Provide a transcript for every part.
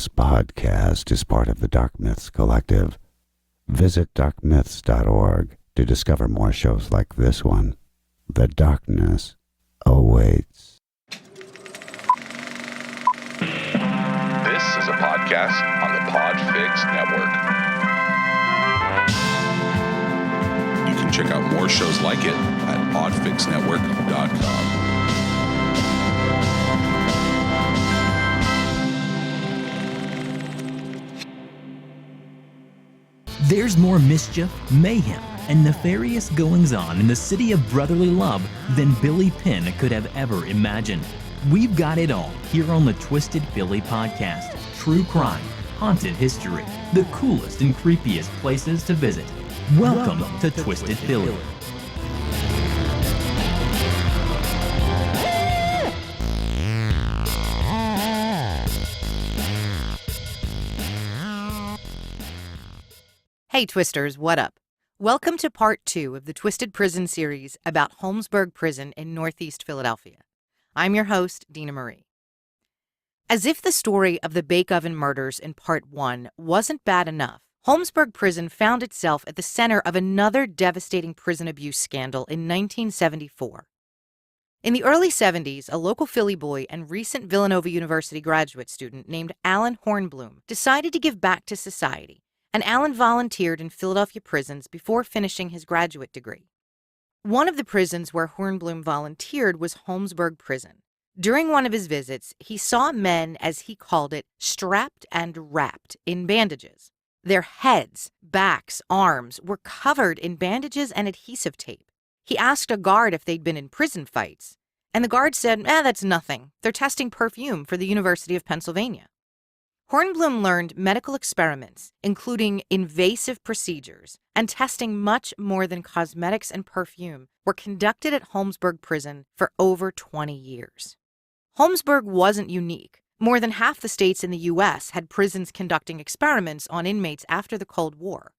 This podcast is part of the Dark Myths Collective. Visit darkmyths.org to discover more shows like this one. The darkness awaits. This is a podcast on the Podfix Network. You can check out more shows like it at podfixnetwork.com. There's more mischief, mayhem, and nefarious goings-on in the city of brotherly love than Billy Penn could have ever imagined. We've got it all here on the Twisted Billy podcast. True crime, haunted history, the coolest and creepiest places to visit. Welcome to Twisted Billy. Hey Twisters, what up? Welcome to part 2 of the Twisted Prison series about Holmesburg Prison in Northeast Philadelphia. I'm your host, Dina Marie. As if the story of the Bake Oven murders in part 1 wasn't bad enough, Holmesburg Prison found itself at the center of another devastating prison abuse scandal in 1974. In the early 70s, a local Philly boy and recent Villanova University graduate student named Alan Hornblum decided to give back to society, and Alan volunteered in Philadelphia prisons before finishing his graduate degree. One of the prisons where Hornblum volunteered was Holmesburg Prison. During one of his visits, he saw men, as he called it, strapped and wrapped in bandages. Their heads, backs, arms were covered in bandages and adhesive tape. He asked a guard if they'd been in prison fights, and the guard said, that's nothing. They're testing perfume for the University of Pennsylvania. Hornblum learned medical experiments, including invasive procedures, and testing much more than cosmetics and perfume, were conducted at Holmesburg Prison for over 20 years. Holmesburg wasn't unique. More than half the states in the U.S. had prisons conducting experiments on inmates after the Cold War.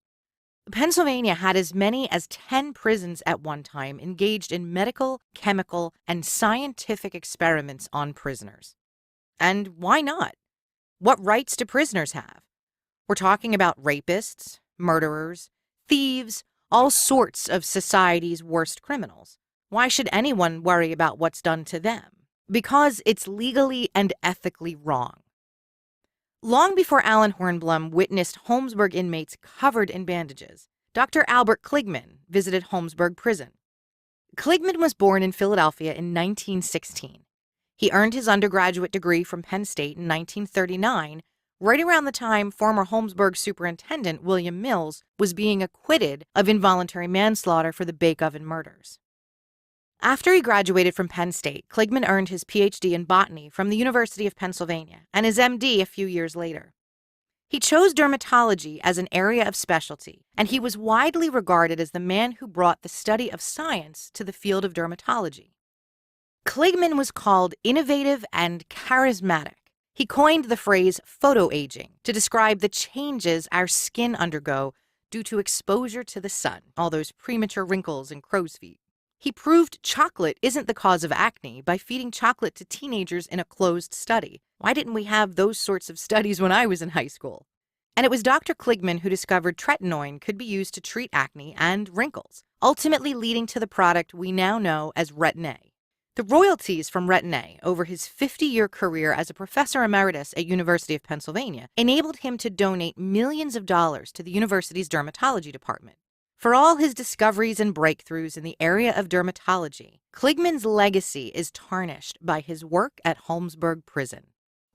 Pennsylvania had as many as 10 prisons at one time engaged in medical, chemical, and scientific experiments on prisoners. And why not? What rights do prisoners have? We're talking about rapists, murderers, thieves, all sorts of society's worst criminals. Why should anyone worry about what's done to them? Because it's legally and ethically wrong. Long before Alan Hornblum witnessed Holmesburg inmates covered in bandages, Dr. Albert Kligman visited Holmesburg Prison. Kligman was born in Philadelphia in 1916. He earned his undergraduate degree from Penn State in 1939, right around the time former Holmesburg Superintendent William Mills was being acquitted of involuntary manslaughter for the Bake Oven murders. After he graduated from Penn State, Kligman earned his Ph.D. in botany from the University of Pennsylvania and his M.D. a few years later. He chose dermatology as an area of specialty, and he was widely regarded as the man who brought the study of science to the field of dermatology. Kligman was called innovative and charismatic. He coined the phrase photoaging to describe the changes our skin undergo due to exposure to the sun, all those premature wrinkles and crow's feet. He proved chocolate isn't the cause of acne by feeding chocolate to teenagers in a closed study. Why didn't we have those sorts of studies when I was in high school? And it was Dr. Kligman who discovered tretinoin could be used to treat acne and wrinkles, ultimately leading to the product we now know as Retin-A. The royalties from Retin-A over his 50-year career as a professor emeritus at University of Pennsylvania enabled him to donate millions of dollars to the university's dermatology department. For all his discoveries and breakthroughs in the area of dermatology, Kligman's legacy is tarnished by his work at Holmesburg Prison.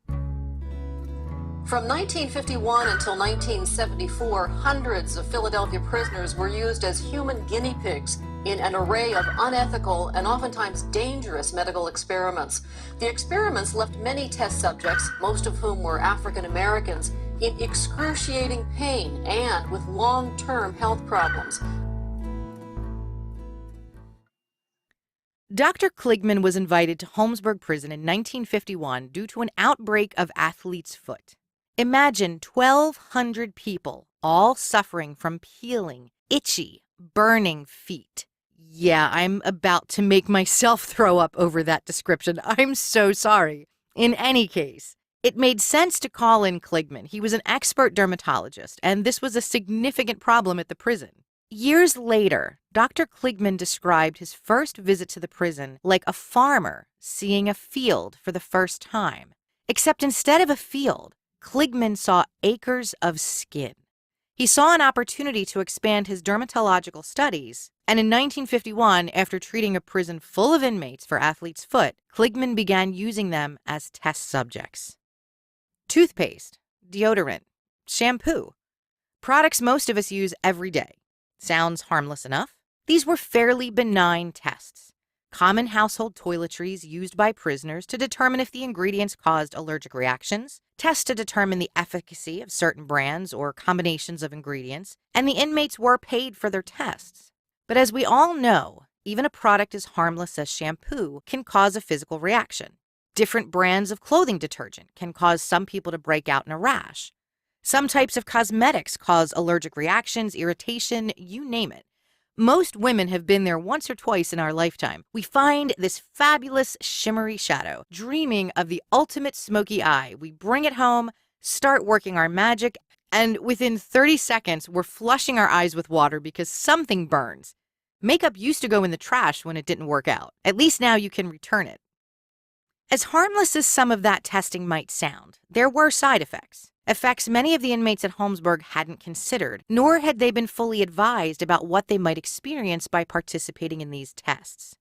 From 1951 until 1974, hundreds of Philadelphia prisoners were used as human guinea pigs in an array of unethical and oftentimes dangerous medical experiments. The experiments left many test subjects, most of whom were African Americans, in excruciating pain and with long-term health problems. Dr. Kligman was invited to Holmesburg Prison in 1951 due to an outbreak of athlete's foot. Imagine 1,200 people all suffering from peeling, itchy, burning feet. Yeah, I'm about to make myself throw up over that description. I'm so sorry. In any case, It made sense to call in Kligman. He was an expert dermatologist, and this was a significant problem at the prison. Years later, Dr. Kligman described his first visit to the prison like a farmer seeing a field for the first time. Except instead of a field, Kligman saw acres of skin. He saw an opportunity to expand his dermatological studies, and in 1951, after treating a prison full of inmates for athlete's foot, Kligman began using them as test subjects. Toothpaste, deodorant, shampoo, products most of us use every day. Sounds harmless enough. These were fairly benign tests, common household toiletries used by prisoners to determine if the ingredients caused allergic reactions, tests to determine the efficacy of certain brands or combinations of ingredients, and the inmates were paid for their tests. But as we all know, even a product as harmless as shampoo can cause a physical reaction. Different brands of clothing detergent can cause some people to break out in a rash. Some types of cosmetics cause allergic reactions, irritation, you name it. Most women have been there once or twice in our lifetime. We find this fabulous shimmery shadow, dreaming of the ultimate smoky eye. We bring it home, start working our magic, and within 30 seconds, we're flushing our eyes with water because something burns. Makeup used to go in the trash when it didn't work out. At least now you can return it. As harmless as some of that testing might sound, there were side effects. Effects many of the inmates at Holmesburg hadn't considered, nor had they been fully advised about what they might experience by participating in these tests.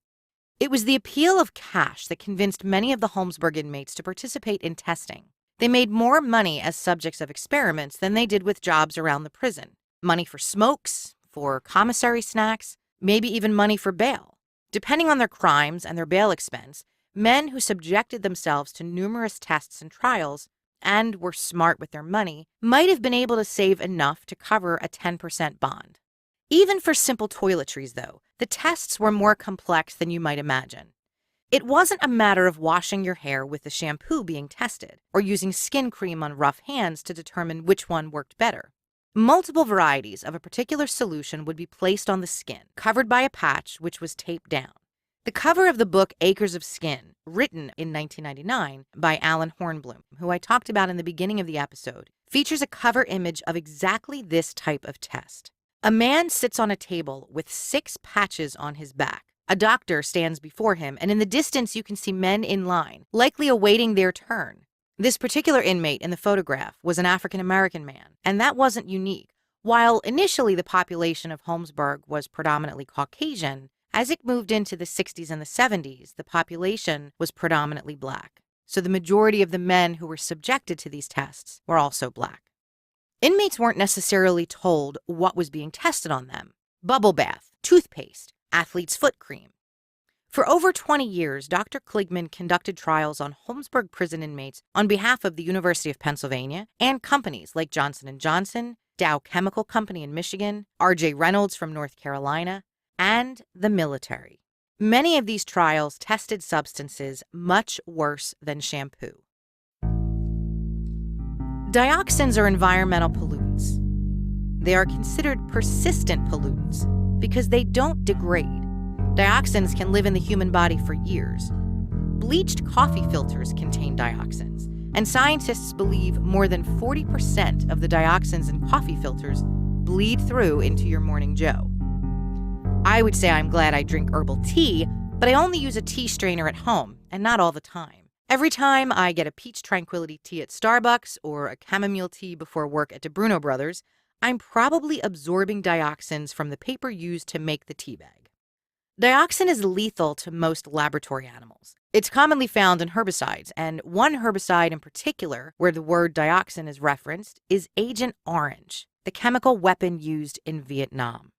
It was the appeal of cash that convinced many of the Holmesburg inmates to participate in testing. They made more money as subjects of experiments than they did with jobs around the prison. Money for smokes, for commissary snacks, maybe even money for bail. Depending on their crimes and their bail expense, men who subjected themselves to numerous tests and trials and were smart with their money might have been able to save enough to cover a 10% bond. Even for simple toiletries, though, the tests were more complex than you might imagine. It wasn't a matter of washing your hair with the shampoo being tested or using skin cream on rough hands to determine which one worked better. Multiple varieties of a particular solution would be placed on the skin, covered by a patch which was taped down. The cover of the book Acres of Skin, written in 1999 by Alan Hornblum, who I talked about in the beginning of the episode, features a cover image of exactly this type of test. A man sits on a table with 6 patches on his back. A doctor stands before him, and in the distance you can see men in line, likely awaiting their turn. This particular inmate in the photograph was an African-American man, and that wasn't unique. While initially the population of Holmesburg was predominantly Caucasian, as it moved into the 60s and the 70s, the population was predominantly black. So the majority of the men who were subjected to these tests were also black. Inmates weren't necessarily told what was being tested on them. Bubble bath, toothpaste, athlete's foot cream. For over 20 years, Dr. Kligman conducted trials on Holmesburg prison inmates on behalf of the University of Pennsylvania and companies like Johnson & Johnson, Dow Chemical Company in Michigan, R.J. Reynolds from North Carolina, and the military. Many of these trials tested substances much worse than shampoo. Dioxins are environmental pollutants. They are considered persistent pollutants because they don't degrade. Dioxins can live in the human body for years. Bleached coffee filters contain dioxins, and scientists believe more than 40% of the dioxins in coffee filters bleed through into your morning joe. I would say I'm glad I drink herbal tea, but I only use a tea strainer at home, and not all the time. Every time I get a peach tranquility tea at Starbucks or a chamomile tea before work at DeBruno Brothers, I'm probably absorbing dioxins from the paper used to make the tea bag. Dioxin is lethal to most laboratory animals. It's commonly found in herbicides, and one herbicide in particular, where the word dioxin is referenced, is Agent Orange, the chemical weapon used in Vietnam.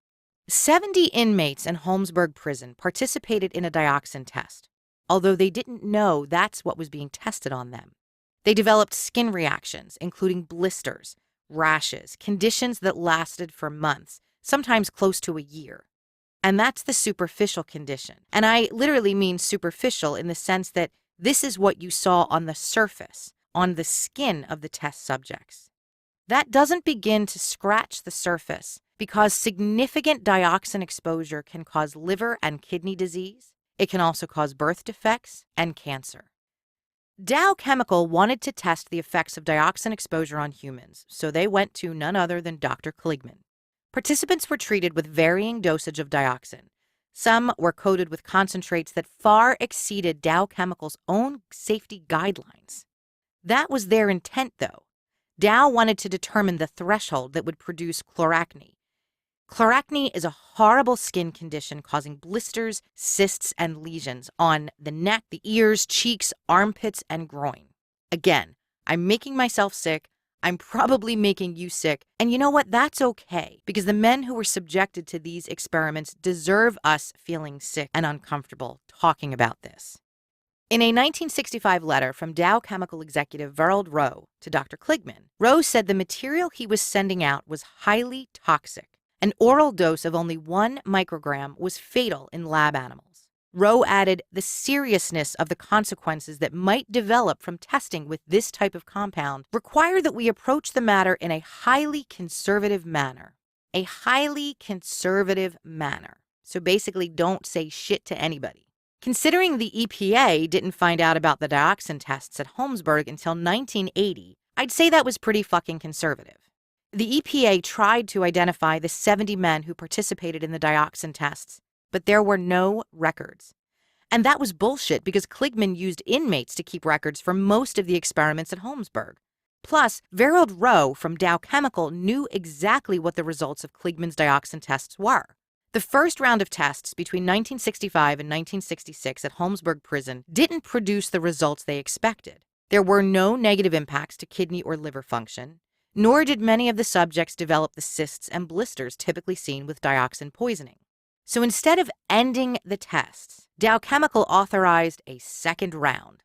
70 inmates in Holmesburg prison participated in a dioxin test, although they didn't know that's what was being tested on them. They developed skin reactions, including blisters, rashes, conditions that lasted for months, sometimes close to a year. And that's the superficial condition. And I literally mean superficial in the sense that this is what you saw on the surface, on the skin of the test subjects. That doesn't begin to scratch the surface because significant dioxin exposure can cause liver and kidney disease. It can also cause birth defects and cancer. Dow Chemical wanted to test the effects of dioxin exposure on humans, so they went to none other than Dr. Kligman. Participants were treated with varying dosage of dioxin. Some were coated with concentrates that far exceeded Dow Chemical's own safety guidelines. That was their intent, though. Dow wanted to determine the threshold that would produce chloracne. Chloracne is a horrible skin condition causing blisters, cysts, and lesions on the neck, the ears, cheeks, armpits, and groin. Again, I'm making myself sick. I'm probably making you sick. And you know what? That's okay, because the men who were subjected to these experiments deserve us feeling sick and uncomfortable talking about this. In a 1965 letter from Dow Chemical executive Verald Rowe to Dr. Kligman, Rowe said the material he was sending out was highly toxic. An oral dose of only 1 microgram was fatal in lab animals. Rowe added the seriousness of the consequences that might develop from testing with this type of compound require that we approach the matter in a highly conservative manner. A highly conservative manner. So basically, don't say shit to anybody. Considering the EPA didn't find out about the dioxin tests at Holmesburg until 1980, I'd say that was pretty fucking conservative. The EPA tried to identify the 70 men who participated in the dioxin tests, but there were no records. And that was bullshit because Kligman used inmates to keep records for most of the experiments at Holmesburg. Plus, Verald Rowe from Dow Chemical knew exactly what the results of Kligman's dioxin tests were. The first round of tests between 1965 and 1966 at Holmesburg Prison didn't produce the results they expected. There were no negative impacts to kidney or liver function, nor did many of the subjects develop the cysts and blisters typically seen with dioxin poisoning. So instead of ending the tests, Dow Chemical authorized a second round.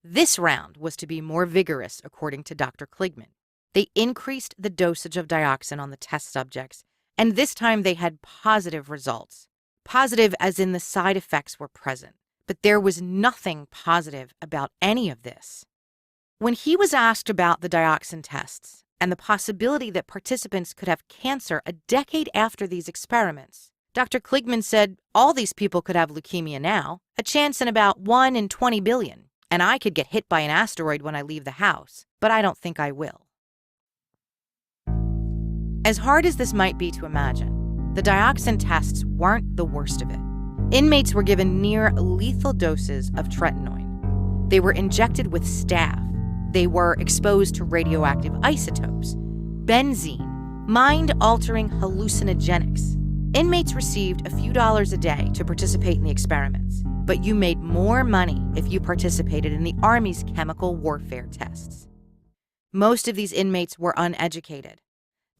This round was to be more vigorous, according to Dr. Kligman. They increased the dosage of dioxin on the test subjects, and this time they had positive results. Positive as in the side effects were present, but there was nothing positive about any of this. When he was asked about the dioxin tests and the possibility that participants could have cancer a decade after these experiments, Dr. Kligman said all these people could have leukemia now, a chance in about 1 in 20 billion, and I could get hit by an asteroid when I leave the house, but I don't think I will. As hard as this might be to imagine, the dioxin tests weren't the worst of it. Inmates were given near lethal doses of tretinoin. They were injected with staph. They were exposed to radioactive isotopes, benzene, mind-altering hallucinogenics. Inmates received a few dollars a day to participate in the experiments, but you made more money if you participated in the Army's chemical warfare tests. Most of these inmates were uneducated.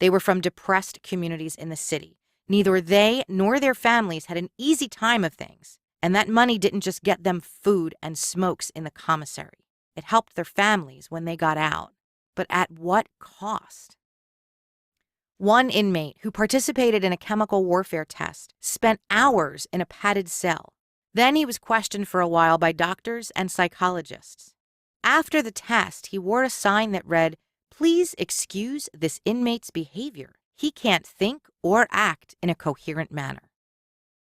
They were from depressed communities in the city. Neither they nor their families had an easy time of things, and that money didn't just get them food and smokes in the commissary. It helped their families when they got out, but at what cost? One inmate who participated in a chemical warfare test spent hours in a padded cell. Then he was questioned for a while by doctors and psychologists. After the test, he wore a sign that read, "Please excuse this inmate's behavior. He can't think or act in a coherent manner."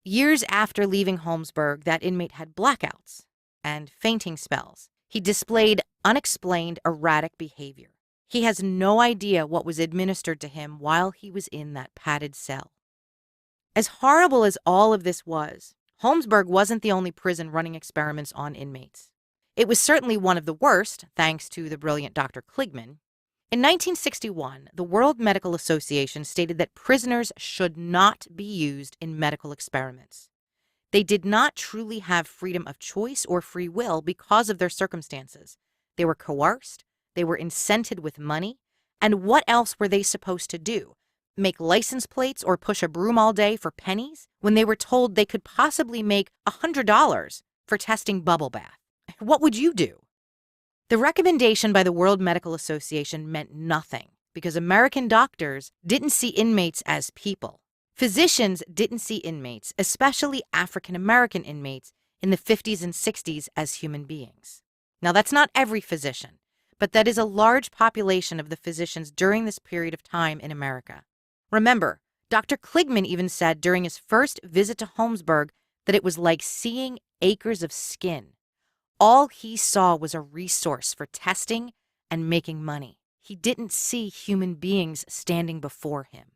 Years after leaving Holmesburg, that inmate had blackouts and fainting spells. He displayed unexplained erratic behavior. He has no idea what was administered to him while he was in that padded cell. As horrible as all of this was, Holmesburg wasn't the only prison running experiments on inmates. It was certainly one of the worst, thanks to the brilliant Dr. Kligman. In 1961, the World Medical Association stated that prisoners should not be used in medical experiments. They did not truly have freedom of choice or free will because of their circumstances. They were coerced, they were incented with money, and what else were they supposed to do? Make license plates or push a broom all day for pennies when they were told they could possibly make $100 for testing bubble bath? What would you do? The recommendation by the World Medical Association meant nothing because American doctors didn't see inmates as people. Physicians didn't see inmates, especially African American inmates, in the 50s and 60s as human beings. Now, that's not every physician, but that is a large population of the physicians during this period of time in America. Remember, Dr. Kligman even said during his first visit to Holmesburg that it was like seeing acres of skin. All he saw was a resource for testing and making money. He didn't see human beings standing before him.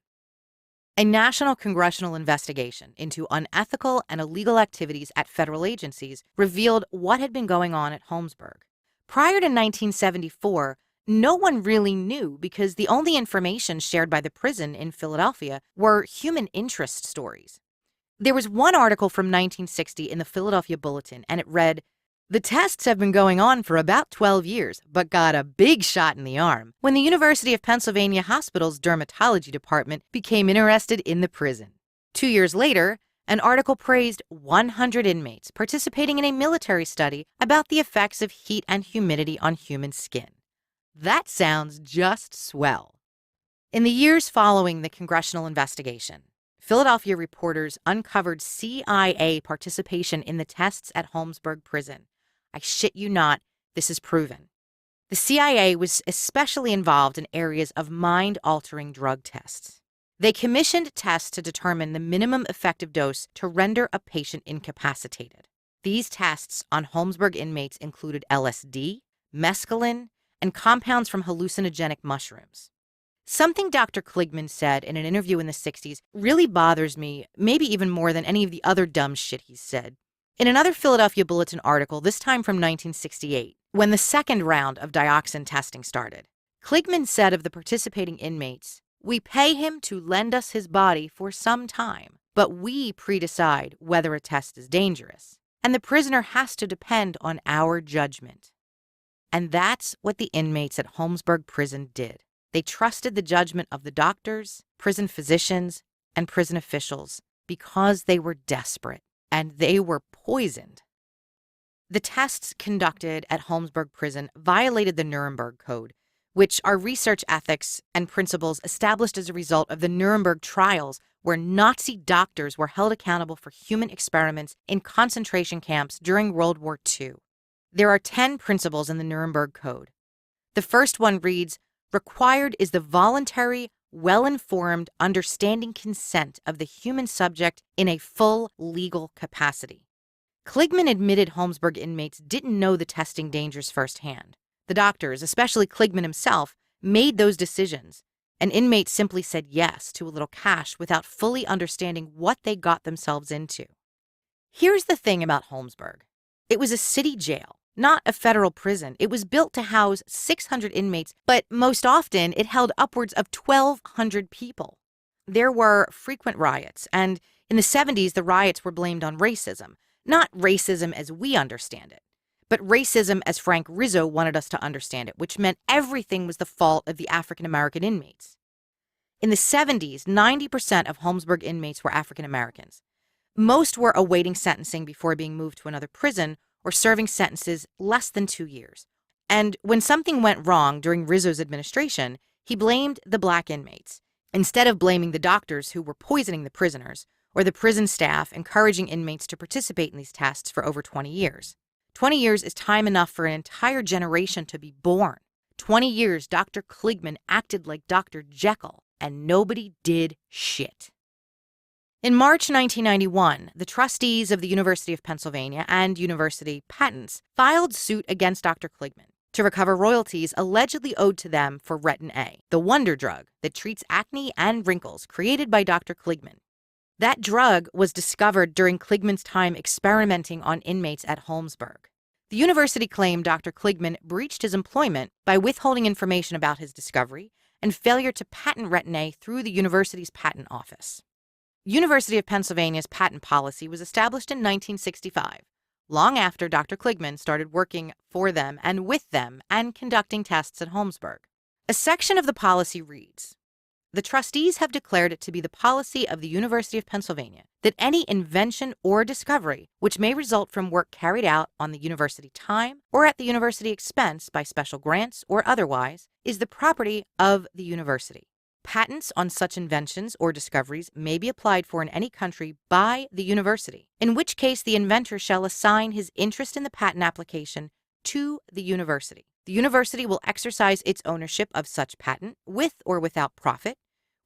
A national congressional investigation into unethical and illegal activities at federal agencies revealed what had been going on at Holmesburg. Prior to 1974, no one really knew because the only information shared by the prison in Philadelphia were human interest stories. There was one article from 1960 in the Philadelphia Bulletin, and it read, "The tests have been going on for about 12 years, but got a big shot in the arm when the University of Pennsylvania Hospital's dermatology department became interested in the prison." 2 years later, an article praised 100 inmates participating in a military study about the effects of heat and humidity on human skin. That sounds just swell. In the years following the congressional investigation, Philadelphia reporters uncovered CIA participation in the tests at Holmesburg Prison. I shit you not, this is proven. The CIA was especially involved in areas of mind-altering drug tests. They commissioned tests to determine the minimum effective dose to render a patient incapacitated. These tests on Holmesburg inmates included LSD, mescaline, and compounds from hallucinogenic mushrooms. Something Dr. Kligman said in an interview in the 60s really bothers me, maybe even more than any of the other dumb shit he's said. In another Philadelphia Bulletin article, this time from 1968, when the second round of dioxin testing started, Kligman said of the participating inmates, "We pay him to lend us his body for some time, but we pre-decide whether a test is dangerous, and the prisoner has to depend on our judgment." And that's what the inmates at Holmesburg Prison did. They trusted the judgment of the doctors, prison physicians, and prison officials because they were desperate, and they were poisoned. The tests conducted at Holmesburg Prison violated the Nuremberg Code, which are research ethics and principles established as a result of the Nuremberg trials, where Nazi doctors were held accountable for human experiments in concentration camps during World War II. There are 10 principles in the Nuremberg Code. The first one reads, "Required is the voluntary, well-informed, understanding consent of the human subject in a full legal capacity." Kligman admitted Holmesburg inmates didn't know the testing dangers firsthand. The doctors, especially Kligman himself, made those decisions, and inmates simply said yes to a little cash without fully understanding what they got themselves into. Here's the thing about Holmesburg. It was a city jail, not a federal prison. It was built to house 600 inmates, but most often it held upwards of 1,200 people. There were frequent riots, and in the 70s, the riots were blamed on racism. Not racism as we understand it, but racism as Frank Rizzo wanted us to understand it, which meant everything was the fault of the African-American inmates. In the 70s, 90% of Holmesburg inmates were African-Americans. Most were awaiting sentencing before being moved to another prison or serving sentences less than 2 years. And when something went wrong during Rizzo's administration, he blamed the black inmates, instead of blaming the doctors who were poisoning the prisoners, or the prison staff encouraging inmates to participate in these tests for over 20 years. 20 years is time enough for an entire generation to be born. 20 years, Dr. Kligman acted like Dr. Jekyll, and nobody did shit. In March 1991, the trustees of the University of Pennsylvania and university patents filed suit against Dr. Kligman to recover royalties allegedly owed to them for Retin A, the wonder drug that treats acne and wrinkles created by Dr. Kligman. That drug was discovered during Kligman's time experimenting on inmates at Holmesburg. The university claimed Dr. Kligman breached his employment by withholding information about his discovery and failure to patent Retin A through the university's patent office. University of Pennsylvania's patent policy was established in 1965, long after Dr. Kligman started working for them and with them and conducting tests at Holmesburg. A section of the policy reads, "The trustees have declared it to be the policy of the University of Pennsylvania that any invention or discovery which may result from work carried out on the university time or at the university expense by special grants or otherwise is the property of the university. Patents on such inventions or discoveries may be applied for in any country by the university, in which case the inventor shall assign his interest in the patent application to the university. The university will exercise its ownership of such patent with or without profit,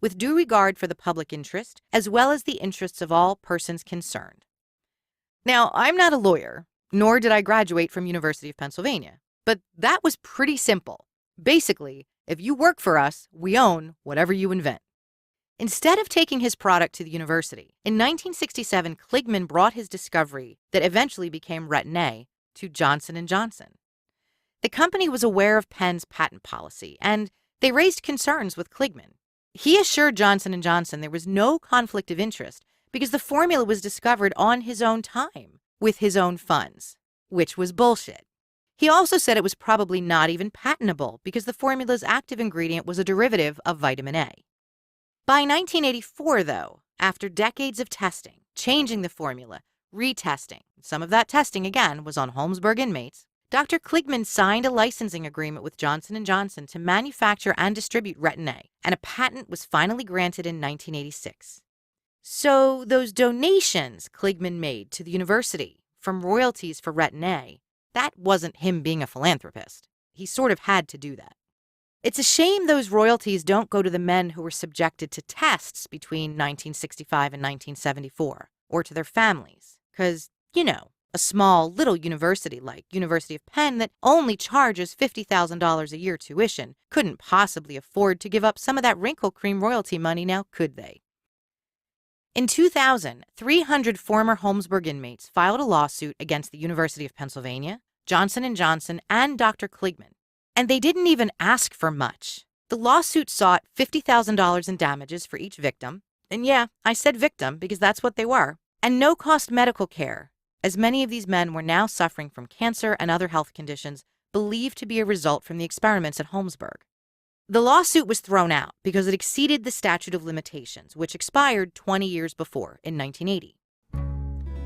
with due regard for the public interest, as well as the interests of all persons concerned." Now, I'm not a lawyer, nor did I graduate from University of Pennsylvania. But that was pretty simple. Basically, if you work for us, we own whatever you invent. Instead of taking his product to the university, in 1967, Kligman brought his discovery that eventually became Retin-A to Johnson & Johnson. The company was aware of Penn's patent policy, and they raised concerns with Kligman. He assured Johnson & Johnson there was no conflict of interest because the formula was discovered on his own time with his own funds, which was bullshit. He also said it was probably not even patentable because the formula's active ingredient was a derivative of vitamin A. By 1984, though, after decades of testing, changing the formula, retesting, some of that testing, again, was on Holmesburg inmates, Dr. Kligman signed a licensing agreement with Johnson & Johnson to manufacture and distribute Retin-A, and a patent was finally granted in 1986. So those donations Kligman made to the university from royalties for Retin-A, that wasn't him being a philanthropist. He sort of had to do that. It's a shame those royalties don't go to the men who were subjected to tests between 1965 and 1974, or to their families, because, a small little university like University of Penn that only charges $50,000 a year tuition couldn't possibly afford to give up some of that wrinkle cream royalty money now, could they? In 2000, 300 former Holmesburg inmates filed a lawsuit against the University of Pennsylvania, Johnson & Johnson, and Dr. Kligman. And they didn't even ask for much. The lawsuit sought $50,000 in damages for each victim. And yeah, I said victim because that's what they were. And no-cost medical care, as many of these men were now suffering from cancer and other health conditions believed to be a result from the experiments at Holmesburg. The lawsuit was thrown out because it exceeded the statute of limitations, which expired 20 years before, in 1980.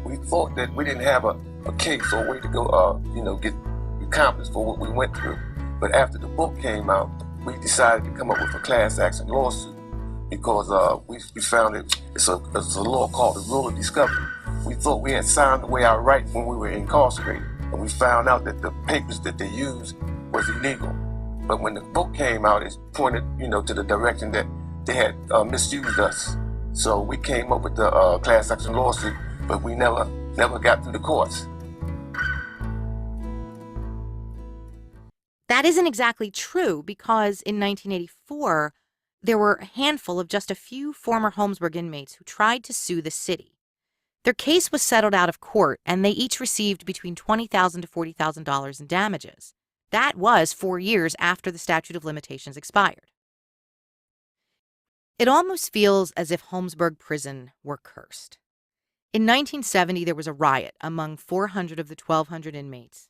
We thought that we didn't have a case or a way to go, get accomplished for what we went through. But after the book came out, we decided to come up with a class action lawsuit because we found it's a law called the rule of discovery. We thought we had signed away our rights when we were incarcerated, and we found out that the papers that they used was illegal. But when the book came out, it pointed, to the direction that they had misused us. So we came up with the class action lawsuit, but we never got through the courts. That isn't exactly true because in 1984, there were a handful of just a few former Holmesburg inmates who tried to sue the city. Their case was settled out of court, and they each received between $20,000 to $40,000 in damages. That was 4 years after the statute of limitations expired. It almost feels as if Holmesburg prison were cursed. In 1970, there was a riot among 400 of the 1,200 inmates.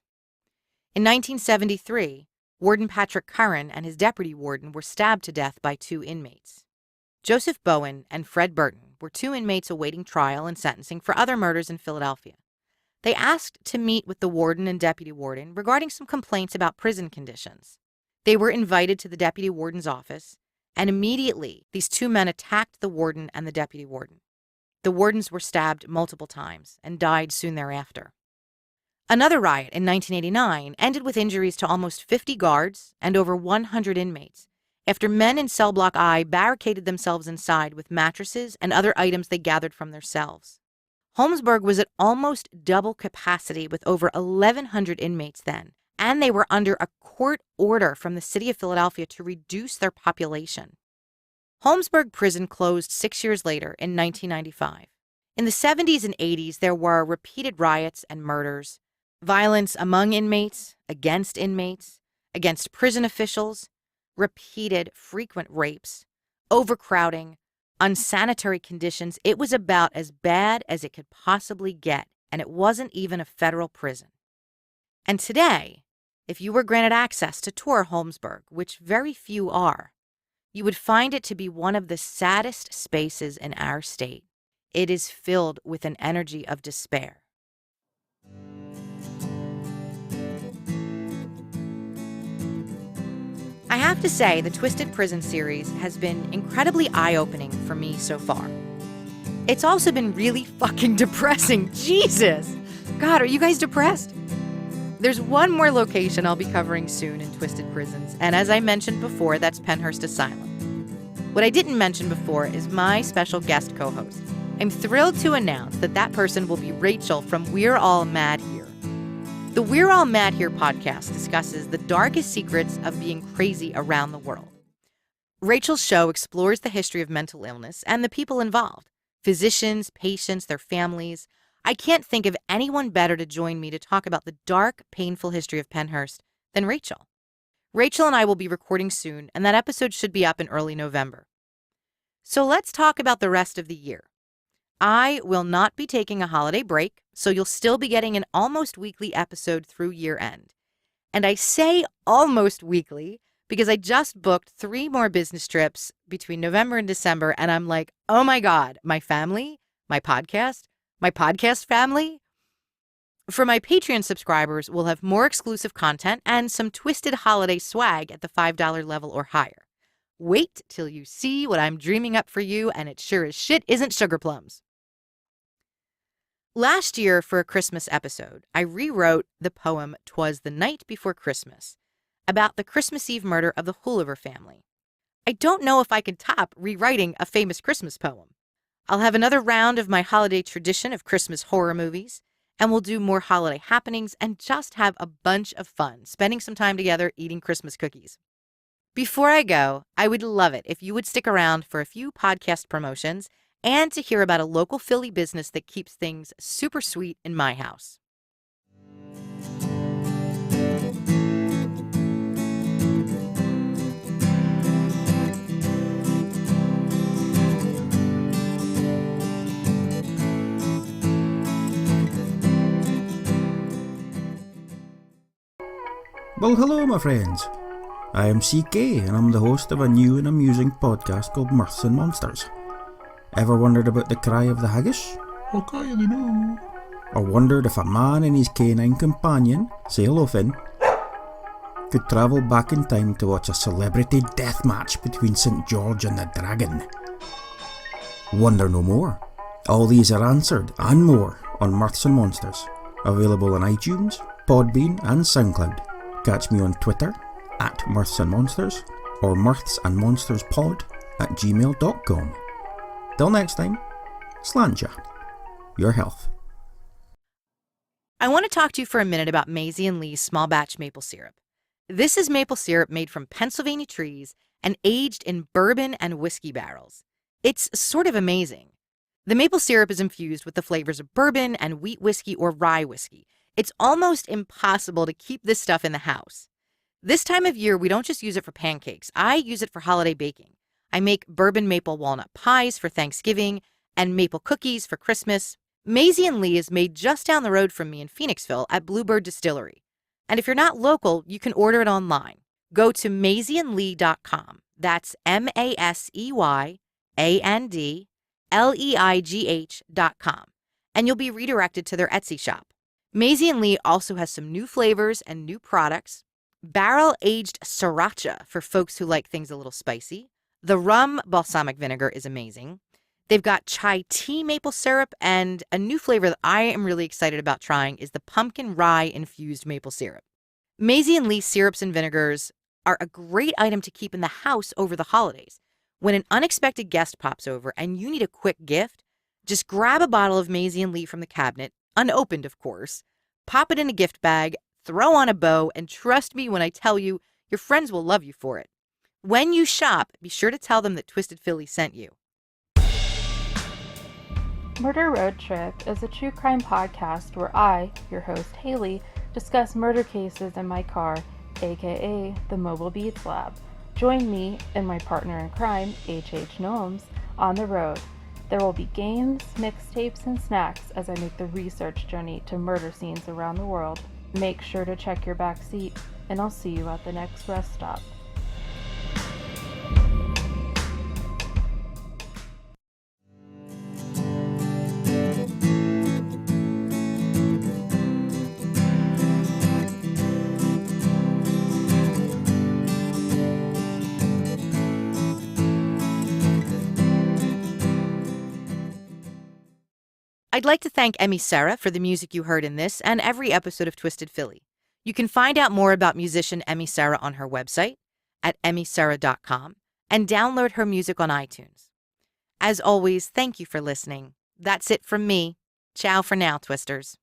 In 1973, Warden Patrick Curran and his deputy warden were stabbed to death by 2 inmates. Joseph Bowen and Fred Burton were 2 inmates awaiting trial and sentencing for other murders in Philadelphia. They asked to meet with the warden and deputy warden regarding some complaints about prison conditions. They were invited to the deputy warden's office, and immediately these 2 men attacked the warden and the deputy warden. The wardens were stabbed multiple times and died soon thereafter. Another riot in 1989 ended with injuries to almost 50 guards and over 100 inmates after men in cell block I barricaded themselves inside with mattresses and other items they gathered from their cells. Holmesburg was at almost double capacity with over 1,100 inmates then, and they were under a court order from the city of Philadelphia to reduce their population. Holmesburg prison closed 6 years later in 1995. In the 70s and 80s, there were repeated riots and murders, violence among inmates, against prison officials, repeated frequent rapes, overcrowding, unsanitary conditions. It was about as bad as it could possibly get, and it wasn't even a federal prison. And today, if you were granted access to tour Holmesburg, which very few are, you would find it to be one of the saddest spaces in our state. It is filled with an energy of despair. I have to say, the Twisted Prison series has been incredibly eye-opening for me so far. It's also been really fucking depressing. Jesus! God, are you guys depressed? There's one more location I'll be covering soon in Twisted Prisons, and as I mentioned before, that's Pennhurst Asylum. What I didn't mention before is my special guest co-host. I'm thrilled to announce that person will be Rachel from We're All Mad Here. The We're All Mad Here podcast discusses the darkest secrets of being crazy around the world. Rachel's show explores the history of mental illness and the people involved, physicians, patients, their families. I can't think of anyone better to join me to talk about the dark, painful history of Pennhurst than Rachel. Rachel and I will be recording soon, and that episode should be up in early November. So let's talk about the rest of the year. I will not be taking a holiday break, so you'll still be getting an almost weekly episode through year end. And I say almost weekly because I just booked 3 more business trips between November and December, and I'm like, oh my God, my family, my podcast family. For my Patreon subscribers, we'll have more exclusive content and some twisted holiday swag at the $5 level or higher. Wait till you see what I'm dreaming up for you, and it sure as shit isn't sugar plums. Last year, for a Christmas episode, I rewrote the poem "'Twas the Night Before Christmas" about the Christmas Eve murder of the Hulliver family. I don't know if I can top rewriting a famous Christmas poem. I'll have another round of my holiday tradition of Christmas horror movies, and we'll do more holiday happenings and just have a bunch of fun, spending some time together eating Christmas cookies. Before I go, I would love it if you would stick around for a few podcast promotions and to hear about a local Philly business that keeps things super sweet in my house. Well, hello, my friends. I am CK, and I'm the host of a new and amusing podcast called Mirths and Monsters. Ever wondered about the cry of the haggis? Okay, they know. Or wondered if a man and his canine companion, say hello Finn, could travel back in time to watch a celebrity death match between St. George and the Dragon? Wonder no more. All these are answered and more on Mirths and Monsters, available on iTunes, Podbean and SoundCloud. Catch me on Twitter at Mirths and Monsters or mirthsandmonsterspod@gmail.com. Till next time, slanja. Your health. I want to talk to you for a minute about Maisie and Lee's small batch maple syrup. This is maple syrup made from Pennsylvania trees and aged in bourbon and whiskey barrels. It's sort of amazing. The maple syrup is infused with the flavors of bourbon and wheat whiskey or rye whiskey. It's almost impossible to keep this stuff in the house. This time of year, we don't just use it for pancakes. I use it for holiday baking. I make bourbon maple walnut pies for Thanksgiving and maple cookies for Christmas. Maisie and Lee is made just down the road from me in Phoenixville at Bluebird Distillery. And if you're not local, you can order it online. Go to maisieandlee.com. That's MASEYANDLEIGH.com. And you'll be redirected to their Etsy shop. Maisie and Lee also has some new flavors and new products. Barrel-aged sriracha for folks who like things a little spicy. The rum balsamic vinegar is amazing. They've got chai tea maple syrup, and a new flavor that I am really excited about trying is the pumpkin rye infused maple syrup. Maisie and Lee syrups and vinegars are a great item to keep in the house over the holidays. When an unexpected guest pops over and you need a quick gift, just grab a bottle of Maisie and Lee from the cabinet, unopened of course, pop it in a gift bag, throw on a bow, and trust me when I tell you, your friends will love you for it. When you shop, be sure to tell them that Twisted Philly sent you. Murder Road Trip is a true crime podcast where I, your host Haley, discuss murder cases in my car, aka the Mobile Beats Lab. Join me and my partner in crime, H.H. Gnomes, on the road. There will be games, mixtapes, and snacks as I make the research journey to murder scenes around the world. Make sure to check your back seat, and I'll see you at the next rest stop. I'd like to thank Emmy Sarah for the music you heard in this and every episode of Twisted Philly. You can find out more about musician Emmy Sarah on her website at emmysarah.com and download her music on iTunes. As always, thank you for listening. That's it from me. Ciao for now, Twisters.